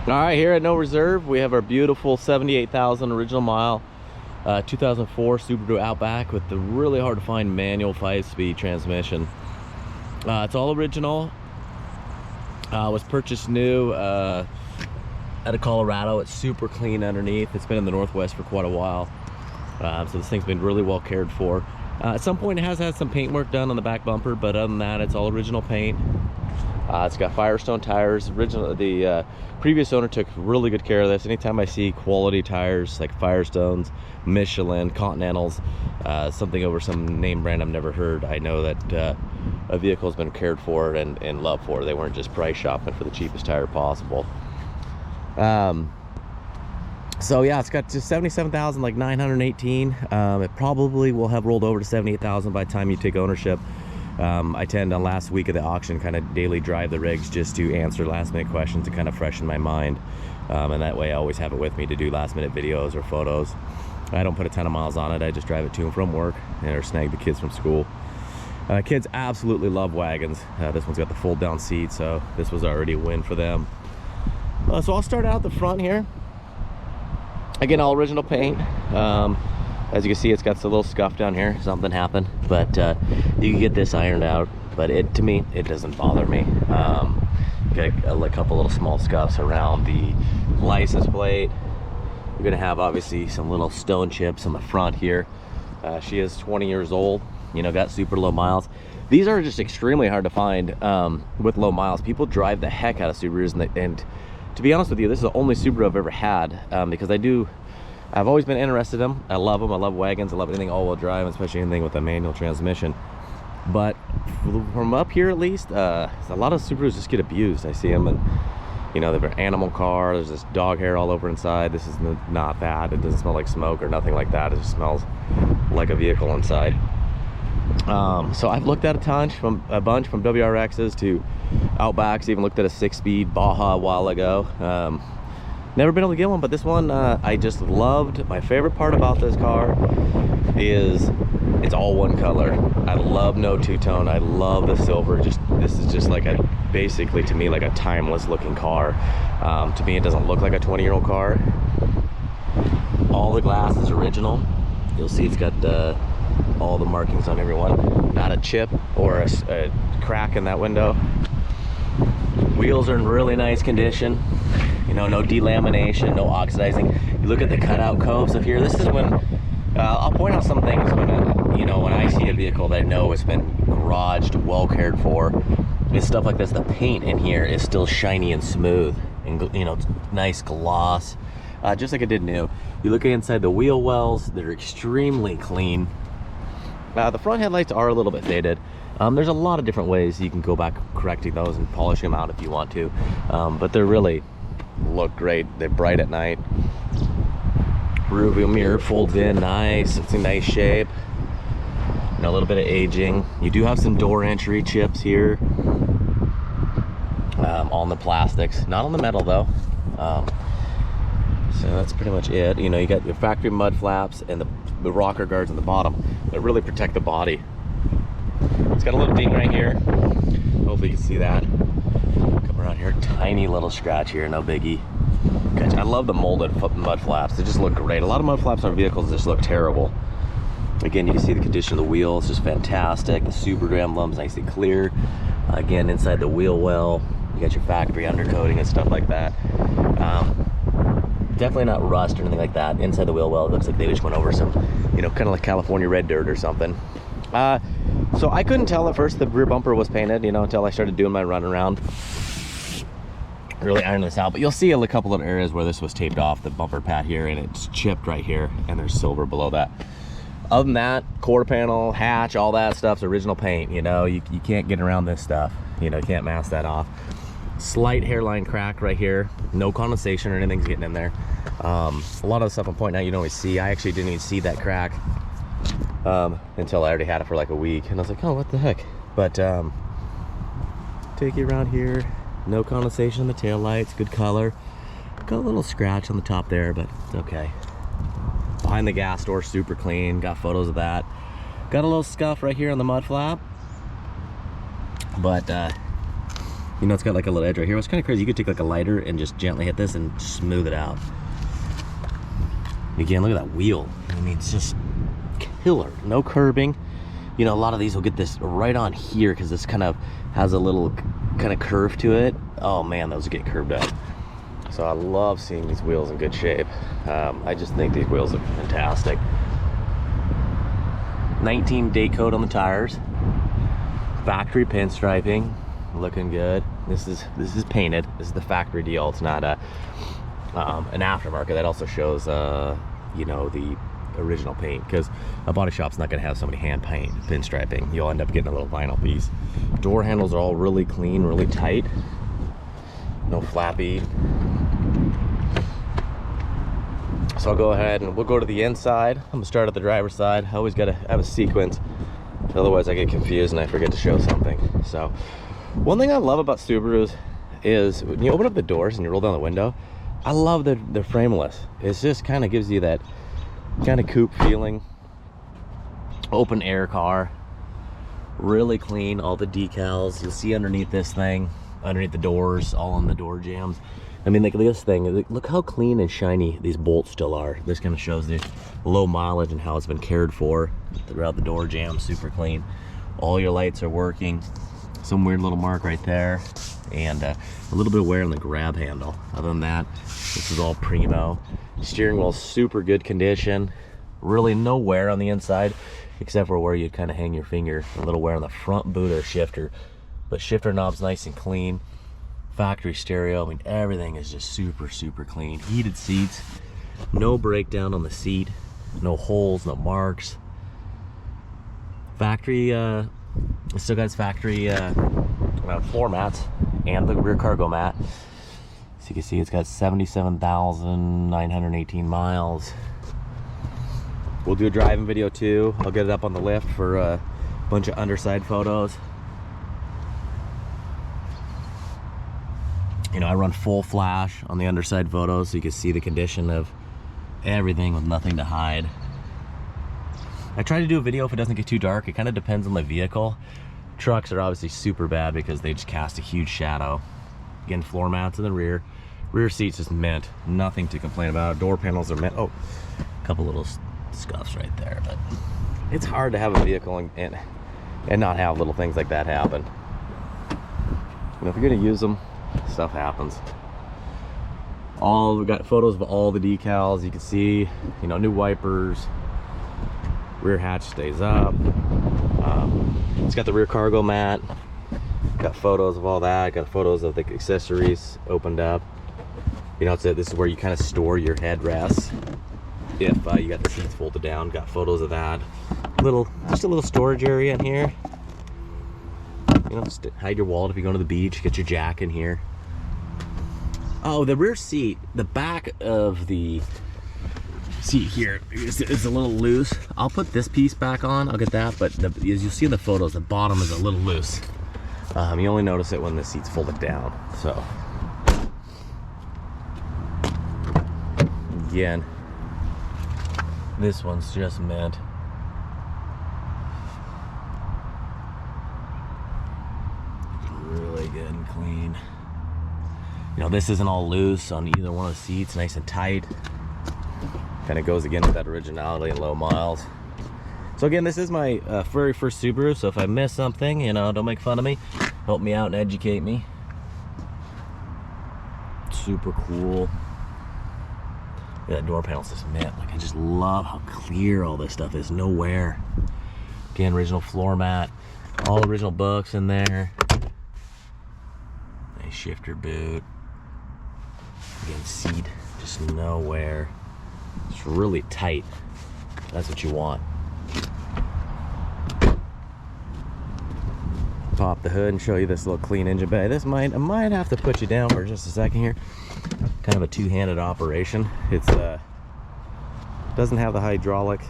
All right, here at No Reserve, we have our beautiful 78,000 original mile 2004 Subaru Outback with the really hard to find manual 5-speed transmission. It's all original. Was purchased new out of Colorado. It's super clean underneath. It's been in the Northwest for quite a while, so this thing's been really well cared for. At some point, it has had some paint work done on the back bumper, but other than that, it's all original paint. It's got Firestone tires. The previous owner took really good care of this. Anytime I see quality tires like Firestones, Michelin, Continentals, something over some name brand I've never heard, I know that a vehicle has been cared for and loved for. They weren't just price shopping for the cheapest tire possible. So yeah, it's got just 77,918. It probably will have rolled over to 78,000 by the time you take ownership. I tend on last week of the auction kind of daily drive the rigs just to answer last minute questions and kind of freshen my mind, and that way I always have it with me to do last minute videos or photos. I don't put a ton of miles on it. I just drive it to and from work or snag the kids from school. Kids absolutely love wagons. This one's got the fold down seat, so this was already a win for them. So I'll start out the front here. Again, all original paint. As you can see, it's got a little scuff down here. Something happened, but you can get this ironed out. But to me, it doesn't bother me. Got a couple little small scuffs around the license plate. You're gonna have obviously some little stone chips on the front here. She is 20 years old. You know, got super low miles. These are just extremely hard to find with low miles. People drive the heck out of Subarus, and to be honest with you, this is the only Subaru I've ever had because I've always been interested in them. I love them. I love wagons. I love anything all-wheel drive, especially anything with a manual transmission. But from up here, at least, a lot of Subarus just get abused. I see them, and you know, they're an animal car. There's this dog hair all over inside. This is not that. It doesn't smell like smoke or nothing like that. It just smells like a vehicle inside. So I've looked at a bunch from WRXs to Outbacks. Even looked at a 6-speed Baja a while ago. Never been able to get one, but this one I just loved. My favorite part about this car is it's all one color. I love no two-tone. I love the silver. This is just like basically to me like a timeless looking car. To me, it doesn't look like a 20-year-old car. All the glass is original. You'll see it's got all the markings on every one. Not a chip or a crack in that window. Wheels are in really nice condition. You know, no delamination, no oxidizing. You look at the cutout coves of here. This is when I'll point out some things when when I see a vehicle that I know has been garaged, well cared for. It's stuff like this. The paint in here is still shiny and smooth, and you know, nice gloss, just like it did new. You look inside the wheel wells; they're extremely clean. The front headlights are a little bit faded. There's a lot of different ways you can go back correcting those and polishing them out if you want to, but they're really look great. They're bright at night. Rear view mirror folds in nice. It's in nice shape. And a little bit of aging. You do have some door entry chips here on the plastics, not on the metal though. So that's pretty much it. You know, you got your factory mud flaps and the rocker guards on the bottom that really protect the body. It's got a little ding right here. Hopefully you can see that. Come around here, tiny little scratch here, no biggie. Gotcha. I love the molded mud flaps. They just look great. A lot of mud flaps on vehicles just look terrible. Again, you can see the condition of the wheels, just fantastic. The Subaru emblem's nicely clear. Again, inside the wheel well, you got your factory undercoating and stuff like that. Definitely not rust or anything like that. Inside the wheel well, it looks like they just went over some, you know, kind of like California red dirt or something. So I couldn't tell at first the rear bumper was painted, you know, until I started doing my run around. Really iron this out, but you'll see a couple of areas where this was taped off, the bumper pad here, and it's chipped right here, and there's silver below that. Other than that, quarter panel, hatch, all that stuff's original paint. You know, you can't get around this stuff. You know, you can't mask that off. Slight hairline crack right here. No condensation or anything's getting in there. A lot of the stuff I'm pointing out you don't always see. I actually didn't even see that crack until I already had it for like a week, and I was like, oh, what the heck. But take you around here. No condensation in the tail lights. Good color. Got a little scratch on the top there, but it's okay. Behind the gas door, super clean. Got photos of that. Got a little scuff right here on the mud flap, but You know, it's got like a little edge right here. What's kind of crazy, you could take like a lighter and just gently hit this and smooth it out. Again, look at that wheel. I mean, it's just killer. No curbing. You know, a lot of these will get this right on here because this kind of has a little kind of curve to it. Oh man, those get curved up. So I love seeing these wheels in good shape. I just think these wheels are fantastic. 19 date code on the tires. Factory pinstriping, looking good. This is painted. This is the factory deal. It's not an aftermarket. That also shows you know, the original paint, because a body shop's not going to have somebody hand paint pinstriping. You'll end up getting a little vinyl piece. Door handles are all really clean, really tight. No flappy. So I'll go ahead and we'll go to the inside. I'm gonna start at the driver's side. I always gotta have a sequence, otherwise I get confused and I forget to show something. So one thing I love about Subarus is when you open up the doors and you roll down the window, I love that they're frameless. It just kind of gives you that kind of coupe feeling. Open air car, really clean. All the decals you'll see underneath this thing, underneath the doors, all on the door jambs. I mean, like this thing, look how clean and shiny these bolts still are. This kind of shows the low mileage and how it's been cared for throughout the door jamb. Super clean. All your lights are working. Some weird little mark right there, and a little bit of wear on the grab handle. Other than that, this is all primo. Steering wheel's super good condition. Really no wear on the inside, except for where you kind of hang your finger. A little wear on the front boot of the shifter, but shifter knob's nice and clean. Factory stereo. I mean, everything is just super clean. Heated seats, no breakdown on the seat, no holes, no marks. Factory it still got its factory floor mats and the rear cargo mat. So you can see it's got 77,918 miles. We'll do a driving video too. I'll get it up on the lift for a bunch of underside photos. You know, I run full flash on the underside photos so you can see the condition of everything with nothing to hide. I try to do a video if it doesn't get too dark. It kind of depends on the vehicle. Trucks are obviously super bad because they just cast a huge shadow. Again, floor mats in the rear. Rear seats is mint. Nothing to complain about. Door panels are mint. Oh, a couple little scuffs right there. But it's hard to have a vehicle and not have little things like that happen. You know, if you're going to use them, stuff happens. We got photos of all the decals. You can see, you know, new wipers. Rear hatch stays up. It's got the rear cargo mat. Got photos of all that. Got photos of the accessories opened up. You know, this is where you kind of store your headrests if you got the seats folded down. Got photos of that. Just a little storage area in here. You know, just hide your wallet if you go to the beach. Get your jack in here. Oh, the rear seat, the back of the seat here is a little loose. I'll put this piece back on. I'll get that, but as you'll see in the photos, the bottom is a little loose. You only notice it when the seat's folded down. So again, this one's just mint. Really good and clean. You know, this isn't all loose on either one of the seats, nice and tight. Kind of goes again with that originality and low miles. So again, this is my very first Subaru, so if I miss something, you know, don't make fun of me. Help me out and educate me. Super cool. Yeah, that door panel's just mint. Like, I just love how clear all this stuff is. No wear. Again, original floor mat. All original books in there. Nice shifter boot. Again, seat, just no wear. It's really tight. That's what you want. Pop the hood and show you this little clean engine bay. I might have to put you down for just a second here. Kind of a two-handed operation. It's doesn't have the hydraulic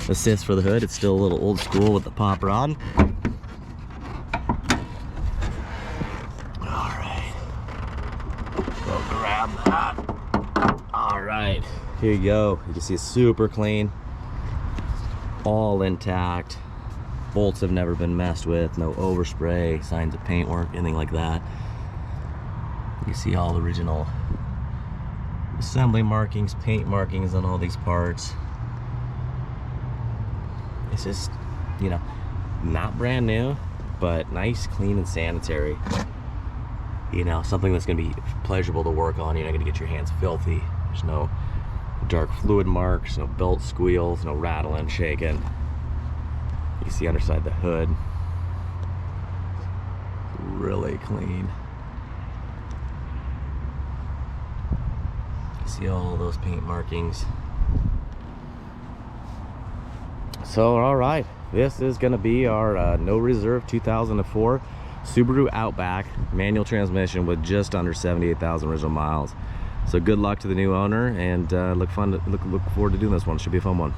assist for the hood. It's still a little old school with the pop rod. All right, go grab that. All right, here you go. You can see it's super clean, all intact. bolts have never been messed with, no overspray, signs of paint work, anything like that. You see all the original assembly markings, paint markings on all these parts. It's just, you know, not brand new, but nice, clean, and sanitary. You know, something that's gonna be pleasurable to work on. You're not gonna get your hands filthy. There's no dark fluid marks, no belt squeals, no rattling, shaking. You see underside the hood, really clean. You see all those paint markings. So, all right, this is gonna be our no reserve 2004 Subaru Outback manual transmission with just under 78,000 original miles. So good luck to the new owner, and look forward to doing this one. It should be a fun one.